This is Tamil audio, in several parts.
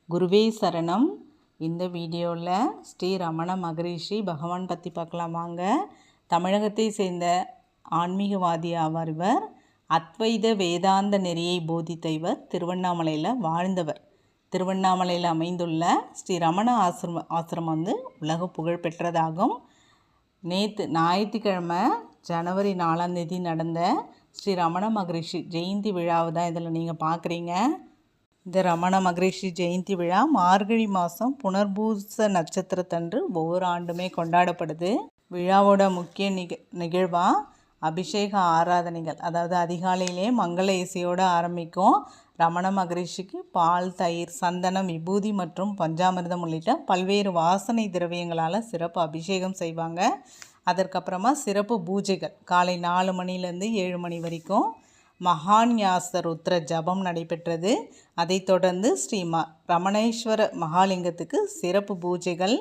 குருவே சரணம். இந்த வீடியோவில் ஸ்ரீ ரமண மகரிஷி பகவான் பற்றி பார்க்கலாம் வாங்க. தமிழகத்தை சேர்ந்த ஆன்மீகவாதி ஆவார் இவர். அத்வைத வேதாந்த நெறியை போதித்த இவர் திருவண்ணாமலையில் வாழ்ந்தவர். திருவண்ணாமலையில் அமைந்துள்ள ஸ்ரீ ரமண ஆசிரமம் உலக புகழ் பெற்றதாகும். நேற்று ஞாயிற்றுக்கிழமை ஜனவரி 4ஆம் தேதி நடந்த ஸ்ரீ ரமண மகரிஷி ஜெயந்தி விழாவை தான் இதில் நீங்கள் பார்க்குறீங்க. இந்த ரமண மகரிஷி ஜெயந்தி விழா மார்கழி மாதம் புனர்பூச நட்சத்திரத்தன்று ஒவ்வொரு ஆண்டுமே கொண்டாடப்படுது. விழாவோட முக்கிய நிகழ்வாக அபிஷேக ஆராதனைகள், அதாவது அதிகாலையிலே மங்கள இசையோடு ஆரம்பிக்கும். ரமண மகரிஷிக்கு பால், தயிர், சந்தனம், விபூதி மற்றும் பஞ்சாமிர்தம் உள்ளிட்ட பல்வேறு வாசனை திரவியங்களால் சிறப்பு அபிஷேகம் செய்வாங்க. அதற்கப்புறமா சிறப்பு பூஜைகள் காலை 4 மணிலேருந்து 7 மணி வரைக்கும் மகான்யாச ருத்ர ஜபம் நடைபெற்றது. அதைத் தொடர்ந்து ஸ்ரீ ரமணேஸ்வர மகாலிங்கத்துக்கு சிறப்பு பூஜைகள்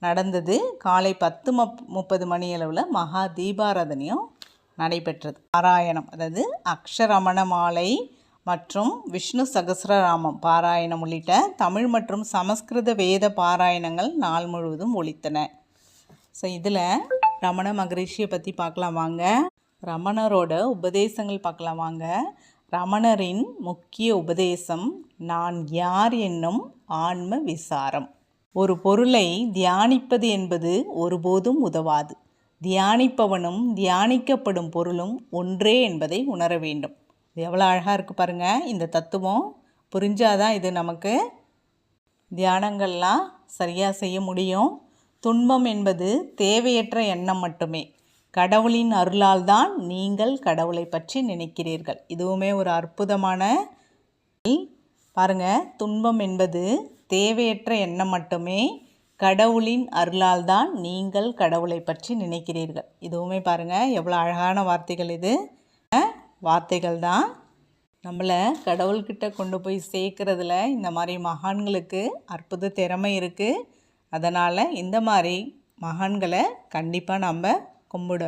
நடந்தது. காலை 10:30 மணியளவில் மகா தீபாராதனையும் நடைபெற்றது. பாராயணம், அதாவது அக்ஷரமண மாலை மற்றும் விஷ்ணு சகஸ்ரநாமம் பாராயணம் உள்ளிட்ட தமிழ் மற்றும் சமஸ்கிருத வேத பாராயணங்கள் நாள் முழுவதும் ஒலித்தன. ஸோ இதில் ரமண மகரிஷியை பற்றி பார்க்கலாம் வாங்க. ரமணரோட உபதேசங்கள் பார்க்கலாம் வாங்க. ரமணரின் முக்கிய உபதேசம் நான் யார் என்னும் ஆன்ம விசாரம். ஒரு பொருளை தியானிப்பது என்பது ஒருபோதும் உதவாது. தியானிப்பவனும் தியானிக்கப்படும் பொருளும் ஒன்றே என்பதை உணர வேண்டும். இது எவ்வளோ அழகாக இருக்குது பாருங்கள். இந்த தத்துவம் புரிஞ்சாதான் இது நமக்கு தியானங்கள்லாம் சரியாக செய்ய முடியும். துன்பம் என்பது தேவையற்ற எண்ணம் மட்டுமே. கடவுளின் அருளால் தான் நீங்கள் கடவுளை பற்றி நினைக்கிறீர்கள். இதுவுமே ஒரு அற்புதமான பாருங்க. துன்பம் என்பது தேவையற்ற எண்ணம் மட்டுமே. கடவுளின் அருளால் தான் நீங்கள் கடவுளை பற்றி நினைக்கிறீர்கள். இதுவுமே பாருங்கள் எவ்வளோ அழகான வார்த்தைகள். இது வார்த்தைகள் தான் நம்மளை கடவுள்கிட்ட கொண்டு போய் சேர்க்கறதுல இந்த மாதிரி மகான்களுக்கு அற்புத திறமை இருக்குது. அதனால் இந்த மாதிரி மகான்களை கண்டிப்பாக நம்ம கும்பிட